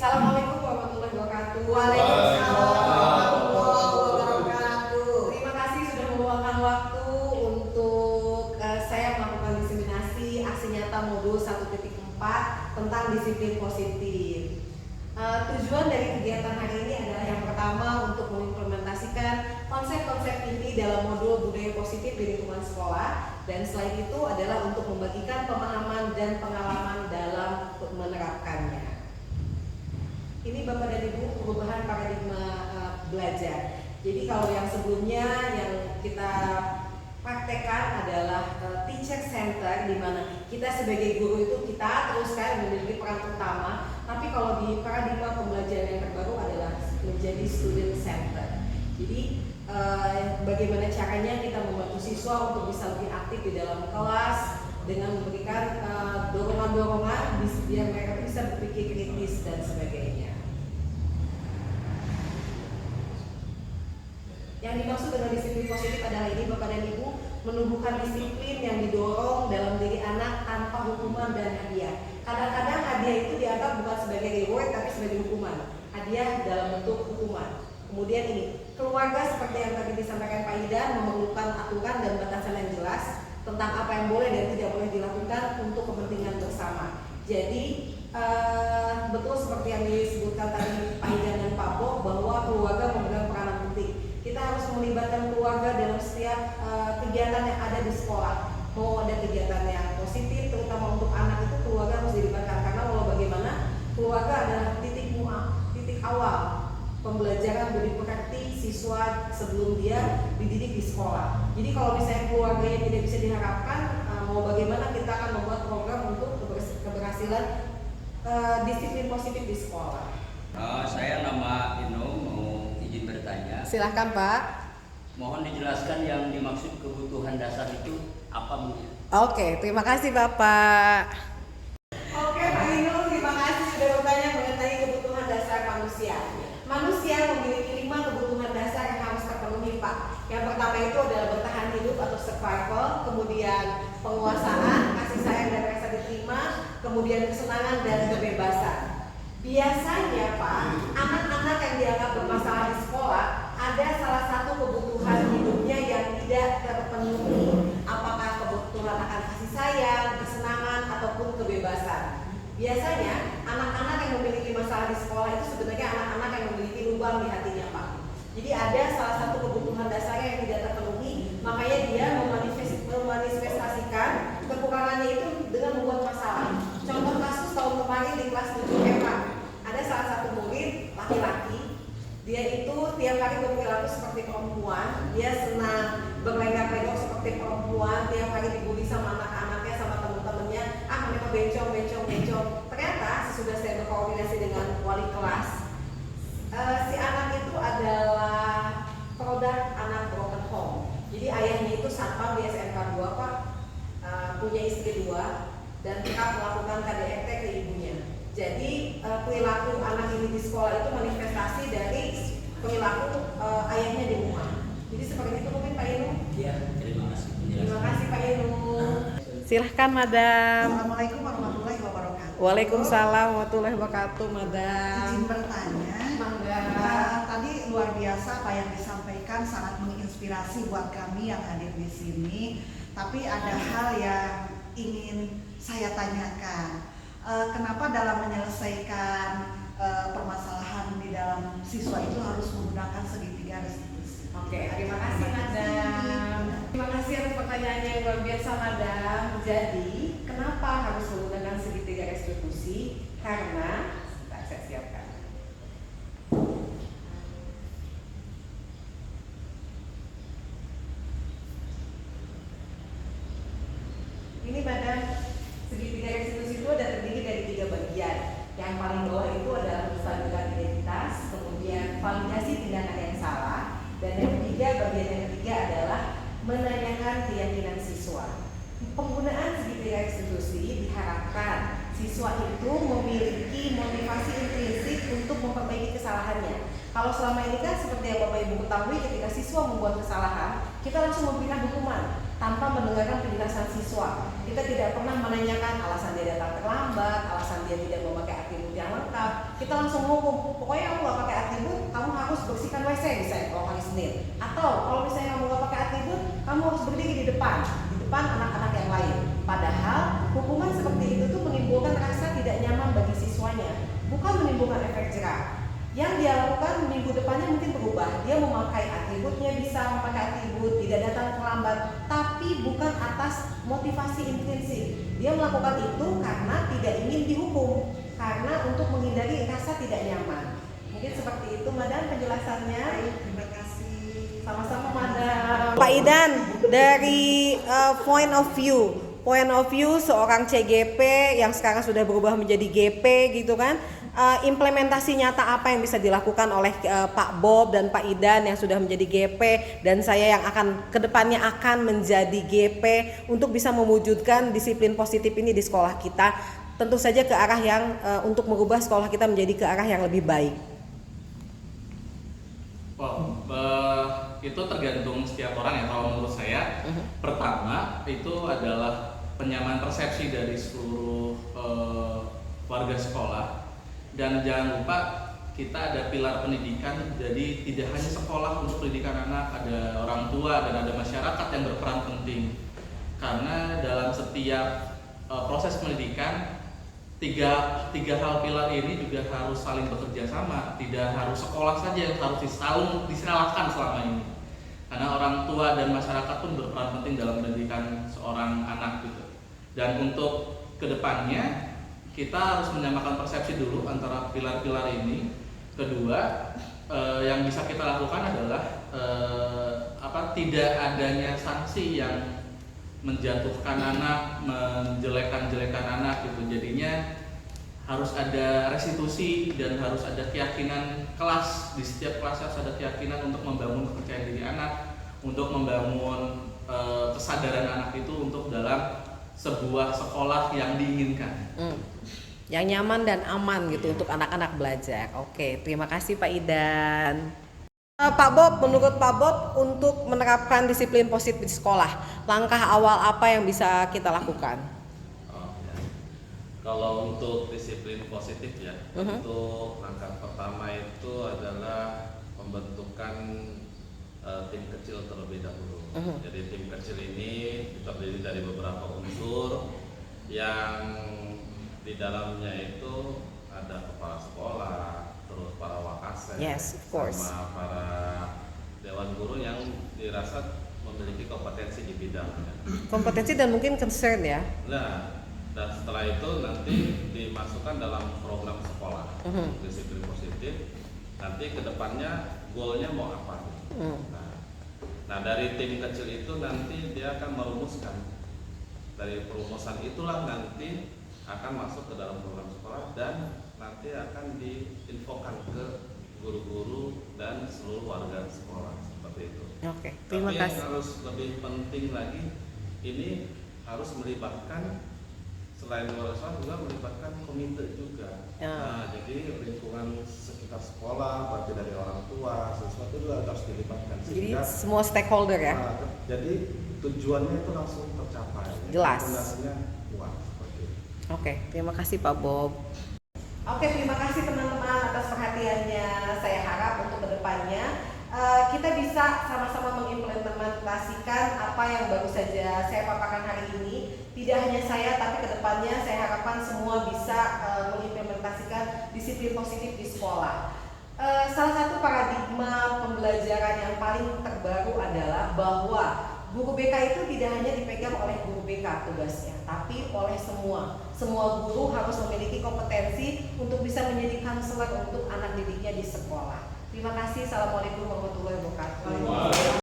Assalamualaikum warahmatullahi wabarakatuh. Waalaikumsalam warahmatullahi wabarakatuh. Terima kasih sudah meluangkan waktu untuk saya melakukan diseminasi aksi nyata modul 1.4 tentang disiplin positif. Tujuan dari kegiatan hari ini adalah yang pertama untuk mengimplementasikan konsep-konsep ini dalam modul budaya positif di lingkungan sekolah, dan selain itu adalah untuk membagikan pemahaman dan pengalaman dalam menerapkannya. Ini Bapak dan Ibu perubahan paradigma belajar. Jadi kalau yang sebelumnya yang kita praktekkan adalah teacher center, di mana kita sebagai guru itu kita teruskan memiliki peran utama. Tapi kalau di paradigma pembelajaran yang terbaru adalah menjadi student center. Jadi bagaimana caranya kita membantu siswa untuk bisa lebih aktif di dalam kelas dengan memberikan dorongan-dorongan biar mereka bisa berpikir kritis dan sebagainya. Yang dimaksud dengan disiplin positif adalah ini Bapak dan Ibu, menumbuhkan disiplin yang didorong dalam diri anak tanpa hukuman dan hadiah. Kadang-kadang hadiah itu dianggap bukan sebagai reward tapi sebagai hukuman. Hadiah dalam bentuk hukuman. Kemudian ini, keluarga seperti yang tadi disampaikan Pak Idan memerlukan aturan dan batasan yang jelas tentang apa yang boleh dan tidak boleh dilakukan untuk kepentingan bersama. Jadi betul seperti yang disebutkan tadi Pak Idan dan Pak Bob, bahwa keluarga memegang peranan penting. Kita harus melibatkan keluarga dalam setiap kegiatan yang ada di sekolah. Mau ada kegiatan yang positif, terutama untuk anak itu keluarga harus dilibatkan, karena walau bagaimana keluarga adalah titik awal pembelajaran budi pekerti siswa sebelum dia dididik di sekolah. Jadi kalau misalnya keluarganya tidak bisa diharapkan, mau bagaimana kita akan membuat program untuk keberhasilan disiplin positif di sekolah. Saya nama Ino, mau izin bertanya. Silahkan Pak. Mohon dijelaskan yang dimaksud kebutuhan dasar itu apa mungkin? Oke, terima kasih Bapak. Oke Pak Ino, terima kasih sudah bertanya mengenai kebutuhan dasar manusia. Manusia memiliki 5 kebutuhan dasar yang harus terpenuhi Pak. Yang pertama itu adalah bertahan hidup atau survival, kemudian penguasaan, kasih sayang dan rasa diterima, kemudian kesenangan dan kebebasan. Biasanya Pak, anak-anak yang dianggap bermasalah di sekolah ada salah satu kebutuhan hidupnya yang tidak terpenuhi. Apakah kebutuhan akan kasih sayang, kesenangan, ataupun kebebasan. Biasanya anak-anak yang memiliki masalah di sekolah itu sebenarnya anak-anak yang memiliki lubang di hatinya Pak. Jadi ada salah satu kebutuhan dasarnya yang tidak terpenuhi, makanya dia memanifestasikan kekurangannya itu dengan membuat masalah. Contoh kasus tahun kemarin di kelas 7 MA, ada salah satu murid laki-laki, dia itu tiap hari berperilaku seperti perempuan, dia senang berlenggak-lenggok seperti perempuan, tiap hari dibully sama anak-anaknya, sama teman-temannya, mereka bencong. Ternyata sesudah saya berkoordinasi dengan wali kelas, si anak itu adalah produk anak broken home. Jadi ayahnya itu satpam di SMK 2 Pak, punya istri 2 dan kerap melakukan KDRT ke ibunya. Jadi perilaku anak ini di sekolah itu manifestasi dari perilaku ayahnya di rumah. Jadi seperti itu mungkin Pak Inu. Iya, terima kasih. Terima kasih Pak Inu. Silahkan Madam. Assalamualaikum warahmatullahi wabarakatuh. Waalaikumsalam warahmatullahi wabarakatuh Madam. Izin bertanya. Mangga. Tadi luar biasa apa yang disampaikan, sangat menginspirasi buat kami yang hadir di sini. Tapi ada hal yang ingin saya tanyakan. Kenapa dalam menyelesaikan permasalahan di dalam siswa itu harus menggunakan segitiga restitusi? Oke, terima kasih Madam. Terima kasih atas pertanyaannya yang luar biasa Madam. Jadi, kenapa harus menggunakan segitiga restitusi? Karena, saya siapkan. Ini Madam, segitiga restitusi itu ada terdiri dari 3 bagian. Yang paling bawah itu adalah menstabilkan identitas, kemudian validasi tindakan yang salah, dan yang ketiga, bagian yang ketiga adalah menanyakan keyakinan siswa. Penggunaan segitiga restitusi diharapkan siswa itu memiliki motivasi intrinsik untuk memperbaiki kesalahannya. Kalau selama ini kan seperti yang Bapak Ibu ketahui, ketika siswa membuat kesalahan, kita langsung memberikan hukuman tanpa mendengarkan penjelasan siswa. Kita tidak pernah menanyakan alasan dia datang terlambat, alasan dia tidak memakai atribut yang lengkap, kita langsung hukum, pokoknya kamu nggak pakai atribut, kamu harus bersihkan WC misalnya kalau hari Senin. Atau kalau misalnya kamu nggak pakai atribut, kamu harus berdiri di depan anak-anak yang lain. Padahal hukuman seperti itu tuh menimbulkan rasa tidak nyaman bagi siswanya, bukan menimbulkan efek jerah. Yang dia lakukan minggu depannya mungkin berubah, dia memakai atributnya, bisa memakai atribut, tidak datang terlambat, tapi bukan atas motivasi intrinsik. Dia melakukan itu karena tidak ingin dihukum, karena untuk menghindari rasa tidak nyaman. Mungkin seperti itu Madam penjelasannya. Terima kasih. Sama-sama Madam. Pak Idan, dari point of view seorang CGP yang sekarang sudah berubah menjadi GP gitu kan, implementasi nyata apa yang bisa dilakukan oleh Pak Bob dan Pak Idan yang sudah menjadi GP dan saya yang akan kedepannya akan menjadi GP untuk bisa mewujudkan disiplin positif ini di sekolah kita, tentu saja ke arah yang untuk merubah sekolah kita menjadi ke arah yang lebih baik. Itu tergantung setiap orang ya. Kalau menurut saya, pertama itu adalah penyamaan persepsi dari seluruh warga sekolah, dan jangan lupa kita ada pilar pendidikan. Jadi tidak hanya sekolah untuk pendidikan anak, ada orang tua dan ada masyarakat yang berperan penting. Karena dalam setiap proses pendidikan tiga hal pilar ini juga harus saling bekerja sama. Tidak harus sekolah saja yang harus disalahkan selama ini, karena orang tua dan masyarakat pun berperan penting dalam pendidikan seorang anak gitu. Dan untuk kedepannya kita harus menyamakan persepsi dulu antara pilar-pilar ini. Kedua, yang bisa kita lakukan adalah tidak adanya sanksi yang menjatuhkan anak, menjelekkan anak gitu. Jadinya harus ada restitusi dan harus ada keyakinan kelas. Di setiap kelas harus ada keyakinan untuk membangun kepercayaan diri anak, untuk membangun kesadaran anak itu untuk dalam sebuah sekolah yang diinginkan. Yang nyaman dan aman gitu untuk anak-anak belajar. Oke, terima kasih Pak Idan. Pak Bob, menurut Pak Bob untuk menerapkan disiplin positif di sekolah, langkah awal apa yang bisa kita lakukan? Kalau untuk disiplin positif ya, untuk langkah pertama itu adalah pembentukan tim kecil terlebih dahulu. Jadi tim kecil ini terdiri dari beberapa unsur yang di dalamnya itu ada kepala sekolah, terus para wakasek, Yes, of course. sama para dewan guru yang dirasa memiliki kompetensi di bidangnya. Kompetensi dan mungkin concern ya. Nah, dan setelah itu nanti dimasukkan dalam program sekolah disiplin positif. Nanti kedepannya goalnya mau apa? Nah, dari tim kecil itu nanti dia akan merumuskan. Dari perumusan itulah nanti akan masuk ke dalam program sekolah dan nanti akan diinfokan ke guru-guru dan seluruh warga sekolah seperti itu. Oke, terima Tapi kasih. yang harus lebih penting lagi, ini harus melibatkan selain warga sekolah juga melibatkan komite juga. Nah, jadi lingkungan sekitar sekolah, berarti dari orang tua, sesuatu juga harus dilibatkan. Jadi semua stakeholder ya. Jadi tujuannya itu langsung tercapai. Jelas. Fondasinya kuat seperti itu. Oke, terima kasih Pak Bob. Oke, terima kasih teman-teman atas perhatiannya. Saya harap untuk kedepannya kita bisa sama-sama mengimplementasikan apa yang baru saja saya paparkan hari ini. Tidak hanya saya, tapi kedepannya saya harapkan semua bisa mengimplementasikan disiplin positif di sekolah. Salah satu paradigma pembelajaran yang paling terbaru adalah bahwa guru BK itu tidak hanya dipegang oleh guru BK tugasnya, tapi oleh semua. Semua guru harus memiliki kompetensi untuk bisa menjadi konselor untuk anak didiknya di sekolah. Terima kasih. Assalamualaikum warahmatullahi wabarakatuh.